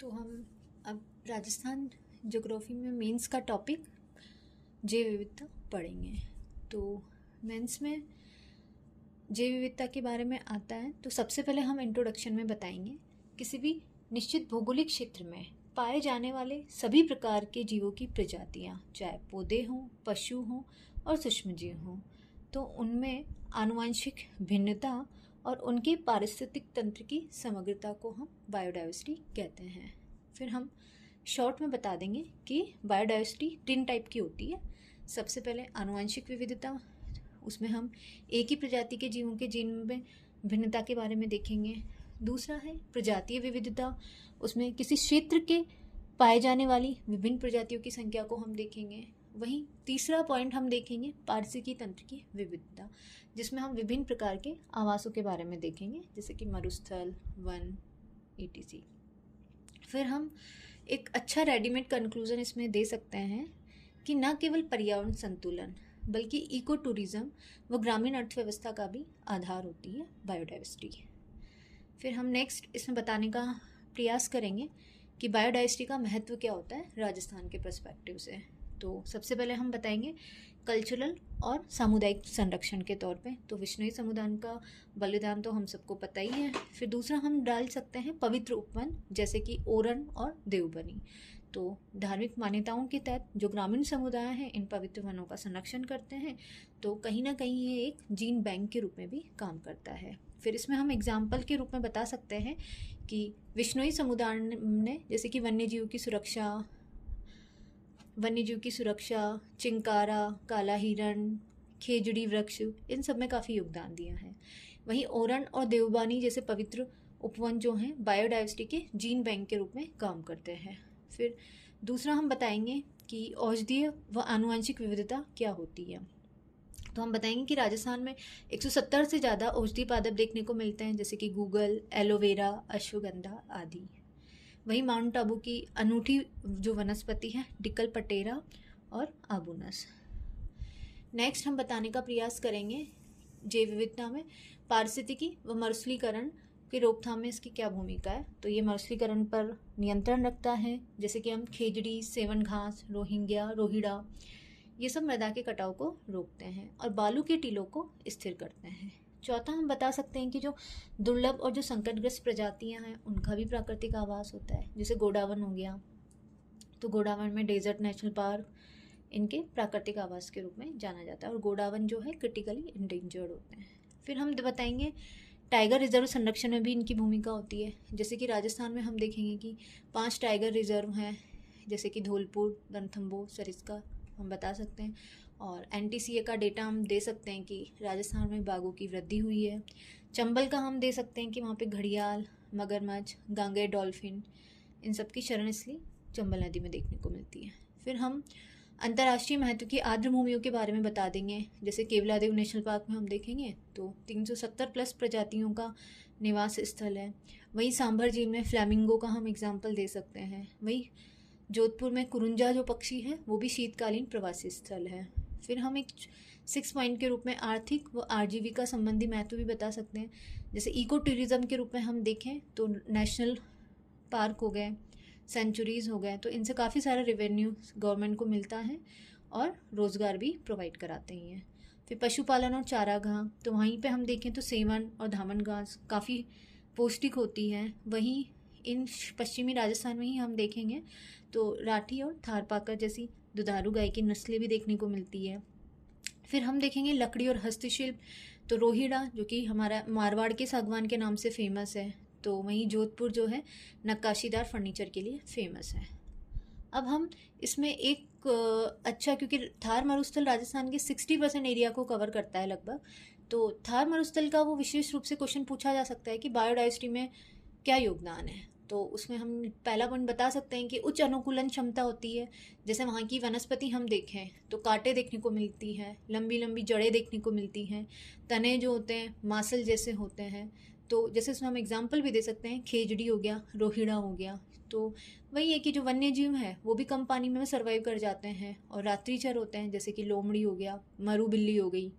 तो हम अब राजस्थान ज्योग्राफी में मेंस का टॉपिक जैव विविधता पढ़ेंगे। तो मेंस में जैव विविधता के बारे में आता है तो सबसे पहले हम इंट्रोडक्शन में बताएंगे किसी भी निश्चित भौगोलिक क्षेत्र में पाए जाने वाले सभी प्रकार के जीवों की प्रजातियां, चाहे पौधे हों, पशु हों और सूक्ष्मजीव हों, तो उनमें आनुवंशिक भिन्नता और उनके पारिस्थितिक तंत्र की समग्रता को हम बायोडाइवर्सिटी कहते हैं। फिर हम शॉर्ट में बता देंगे कि बायोडाइवर्सिटी 3 टाइप की होती है। सबसे पहले आनुवंशिक विविधता, उसमें हम एक ही प्रजाति के जीवों के जीन में भिन्नता के बारे में देखेंगे। दूसरा है प्रजातीय विविधता, उसमें किसी क्षेत्र के पाए जाने वाली विभिन्न प्रजातियों की संख्या को हम देखेंगे। वहीं तीसरा पॉइंट हम देखेंगे पारिस्थितिकी तंत्र की विविधता, जिसमें हम विभिन्न प्रकार के आवासों के बारे में देखेंगे, जैसे कि मरुस्थल, वन, etc। फिर हम एक अच्छा रेडीमेड कंक्लूजन इसमें दे सकते हैं कि न केवल पर्यावरण संतुलन बल्कि इको टूरिज्म व ग्रामीण अर्थव्यवस्था का भी आधार होती है बायोडाइवर्सिटी। फिर हम नेक्स्ट इसमें बताने का प्रयास करेंगे कि बायोडाइवर्सिटी का महत्व क्या होता है राजस्थान के पर्सपेक्टिव से। तो सबसे पहले हम बताएंगे कल्चरल और सामुदायिक संरक्षण के तौर पे, तो विश्नोई समुदाय का बलिदान तो हम सबको पता ही है। फिर दूसरा हम डाल सकते हैं पवित्र उपवन, जैसे कि ओरन और देवबनी। तो धार्मिक मान्यताओं के तहत जो ग्रामीण समुदाय हैं इन पवित्र वनों का संरक्षण करते हैं, तो कहीं ना कहीं ये एक जीन बैंक के रूप में भी काम करता है। फिर इसमें हम एग्जाम्पल के रूप में बता सकते हैं कि विश्नोई समुदाय ने जैसे कि वन्यजीव की सुरक्षा, चिंकारा, काला हिरण, खेजड़ी वृक्ष, इन सब में काफ़ी योगदान दिया है। वहीं ओरन और देवबानी जैसे पवित्र उपवन जो हैं बायोडाइवर्सिटी के जीन बैंक के रूप में काम करते हैं। फिर दूसरा हम बताएंगे कि औषधीय व आनुवंशिक विविधता क्या होती है। तो हम बताएंगे कि राजस्थान में 170 से ज़्यादा औषधीय पादप देखने को मिलते हैं, जैसे कि गूगल, एलोवेरा, अश्वगंधा आदि। वहीं माउंट आबू की अनूठी जो वनस्पति है डिकल पटेरा और आबूनस। नेक्स्ट हम बताने का प्रयास करेंगे जैव विविधता में पारिस्थितिकी व मरुस्थलीकरण की रोकथाम में इसकी क्या भूमिका है। तो ये मरुस्थलीकरण पर नियंत्रण रखता है, जैसे कि हम खेजड़ी, सेवन घास, रोहिंग्या, रोहिड़ा, ये सब मृदा के कटाव को रोकते हैं और बालू के टीलों को स्थिर करते हैं। चौथा हम बता सकते हैं कि जो दुर्लभ और जो संकटग्रस्त प्रजातियां हैं उनका भी प्राकृतिक आवास होता है, जैसे गोडावन हो गया। तो गोडावन में डेजर्ट नेशनल पार्क इनके प्राकृतिक आवास के रूप में जाना जाता है और गोडावन जो है क्रिटिकली इंडेंजर्ड होते हैं। फिर हम बताएंगे टाइगर रिजर्व संरक्षण में भी इनकी भूमिका होती है, जैसे कि राजस्थान में हम देखेंगे कि 5 टाइगर रिजर्व हैं, जैसे कि धौलपुर, रणथंभौर, सरिस्का हम बता सकते हैं। और NTCA का डेटा हम दे सकते हैं कि राजस्थान में बाघों की वृद्धि हुई है। चंबल का हम दे सकते हैं कि वहाँ पे घड़ियाल, मगरमच्छ, गांगे डॉल्फिन, इन सब की शरणस्थली चंबल नदी में देखने को मिलती है। फिर हम अंतर्राष्ट्रीय महत्व की आर्द्र भूमियों के बारे में बता देंगे, जैसे केवलादेव नेशनल पार्क में हम देखेंगे तो 370 प्लस प्रजातियों का निवास स्थल है। वहीं सांभर झील में फ्लैमिंगो का हम एग्जाम्पल दे सकते हैं। वहीं जोधपुर में कुरुंजा जो पक्षी है वो भी शीतकालीन प्रवासी स्थल है। फिर हम एक 6 पॉइंट के रूप में आर्थिक व आजीविका संबंधी महत्व भी बता सकते हैं, जैसे इको टूरिज्म के रूप में हम देखें तो नेशनल पार्क हो गए, सेंचुरीज हो गए, तो इनसे काफ़ी सारा रेवेन्यू गवर्नमेंट को मिलता है और रोज़गार भी प्रोवाइड कराते ही हैं। फिर पशुपालन और चारागाह, तो वहीं पे हम देखें तो सेवन और धामन घास काफ़ी पौष्टिक होती है। वहीं इन पश्चिमी राजस्थान में ही हम देखेंगे तो राठी और थारपाकर जैसी दुधारू गाय की नस्लें भी देखने को मिलती है। फिर हम देखेंगे लकड़ी और हस्तशिल्प, तो रोहिड़ा जो कि हमारा मारवाड़ के सागवान के नाम से फेमस है, तो वहीं जोधपुर जो है नक्काशीदार फर्नीचर के लिए फेमस है। अब हम इसमें एक अच्छा, क्योंकि थार मरुस्थल राजस्थान के 60% एरिया को कवर करता है लगभग, तो थार मरुस्थल का वो विशेष रूप से क्वेश्चन पूछा जा सकता है कि बायोडाइवर्सिटी में क्या योगदान है। तो उसमें हम पहला पॉइंट बता सकते हैं कि उच्च अनुकूलन क्षमता होती है, जैसे वहाँ की वनस्पति हम देखें तो कांटे देखने को मिलती हैं, लंबी लंबी जड़ें देखने को मिलती हैं, तने जो होते हैं मासल जैसे होते हैं। तो जैसे इसमें हम एग्जाम्पल भी दे सकते हैं, खेजड़ी हो गया, रोहिड़ा हो गया। तो वही है कि जो वन्य जीव है वो भी कम पानी में सर्वाइव कर जाते हैं और रात्रिचर होते हैं, जैसे कि लोमड़ी हो गया, मरू बिल्ली हो गई।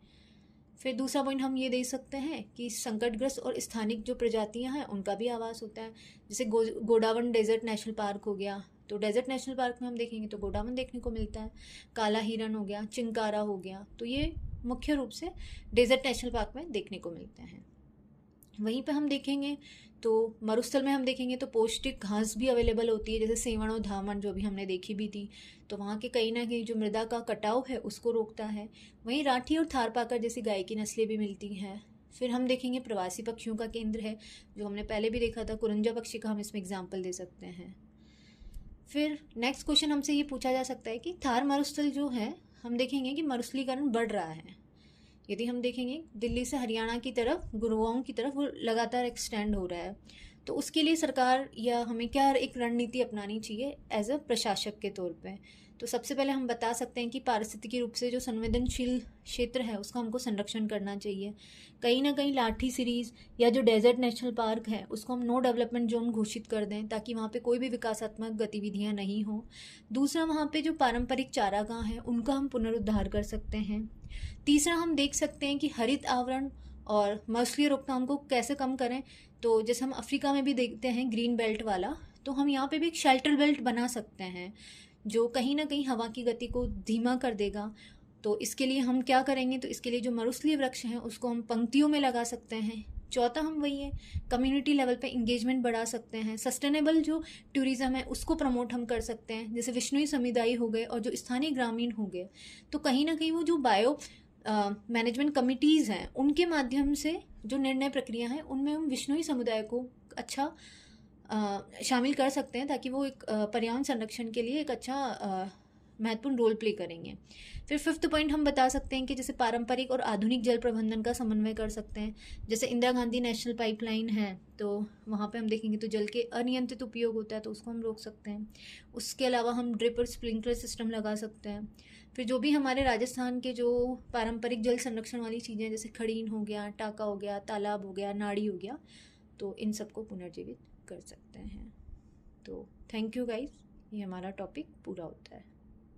फिर दूसरा पॉइंट हम ये दे सकते हैं कि संकटग्रस्त और स्थानिक जो प्रजातियां हैं उनका भी आवास होता है। जैसे गोडावन डेजर्ट नेशनल पार्क हो गया, तो डेजर्ट नेशनल पार्क में हम देखेंगे तो गोडावन देखने को मिलता है, काला हिरन हो गया, चिंकारा हो गया, तो ये मुख्य रूप से डेजर्ट नेशनल पार्क में देखने को मिलते हैं। वहीं पे हम देखेंगे तो मरुस्थल में हम देखेंगे तो पौष्टिक घास भी अवेलेबल होती है, जैसे सेवण और धामन जो भी हमने देखी भी थी, तो वहाँ के कहीं ना कहीं जो मृदा का कटाव है उसको रोकता है। वहीं राठी और थारपाकर जैसी गाय की नस्लें भी मिलती हैं। फिर हम देखेंगे प्रवासी पक्षियों का केंद्र है, जो हमने पहले भी देखा था, कुरंजा पक्षी का हम इसमें एग्जाम्पल दे सकते हैं। फिर नेक्स्ट क्वेश्चन हमसे ये पूछा जा सकता है कि थार मरुस्थल जो है, हम देखेंगे कि मरुस्थलीकरण बढ़ रहा है। यदि हम देखेंगे दिल्ली से हरियाणा की तरफ, गुरुगांव की तरफ वो लगातार एक्सटेंड हो रहा है, तो उसके लिए सरकार या हमें क्या एक रणनीति अपनानी चाहिए एज अ प्रशासक के तौर पे। तो सबसे पहले हम बता सकते हैं कि पारिस्थितिकी रूप से जो संवेदनशील क्षेत्र है उसका हमको संरक्षण करना चाहिए। कहीं ना कहीं लाठी सीरीज या जो डेजर्ट नेशनल पार्क है उसको हम नो डेवलपमेंट जोन घोषित कर दें, ताकि वहाँ पे कोई भी विकासात्मक गतिविधियाँ नहीं हो। दूसरा, वहाँ पे जो पारंपरिक चारागाह हैं उनका हम पुनरुद्धार कर सकते हैं। तीसरा, हम देख सकते हैं कि हरित आवरण और मौसमी रोकथाम को कैसे कम करें। तो जैसे हम अफ्रीका में भी देखते हैं ग्रीन बेल्ट वाला, तो हम यहाँ पे भी एक शेल्टर बेल्ट बना सकते हैं जो कहीं ना कहीं हवा की गति को धीमा कर देगा। तो इसके लिए हम क्या करेंगे, तो इसके लिए जो मरुस्थलीय वृक्ष हैं उसको हम पंक्तियों में लगा सकते हैं। चौथा, हम वही है कम्युनिटी लेवल पे इंगेजमेंट बढ़ा सकते हैं। सस्टेनेबल जो टूरिज्म है उसको प्रमोट हम कर सकते हैं, जैसे विश्नोई समुदाय हो गए और जो स्थानीय ग्रामीण हो गए। तो कहीं ना कहीं वो जो बायो मैनेजमेंट कमिटीज़ हैं उनके माध्यम से जो निर्णय प्रक्रिया है उनमें हम विश्नोई समुदाय को अच्छा शामिल कर सकते हैं, ताकि वो एक पर्यावरण संरक्षण के लिए एक अच्छा महत्वपूर्ण रोल प्ले करेंगे। फिर फिफ्थ पॉइंट हम बता सकते हैं कि जैसे पारंपरिक और आधुनिक जल प्रबंधन का समन्वय कर सकते हैं। जैसे इंदिरा गांधी नेशनल पाइपलाइन है, तो वहाँ पे हम देखेंगे तो जल के अनियंत्रित उपयोग होता है, तो उसको हम रोक सकते हैं। उसके अलावा हम ड्रिप और स्प्रिंकलर सिस्टम लगा सकते हैं। फिर जो भी हमारे राजस्थान के जो पारंपरिक जल संरक्षण वाली चीज़ें, जैसे खड़ीन हो गया, टाका हो गया, तालाब हो गया, नाड़ी हो गया, तो इन सबको पुनर्जीवित कर सकते हैं। तो थैंक यू गाइस, ये हमारा टॉपिक पूरा होता है।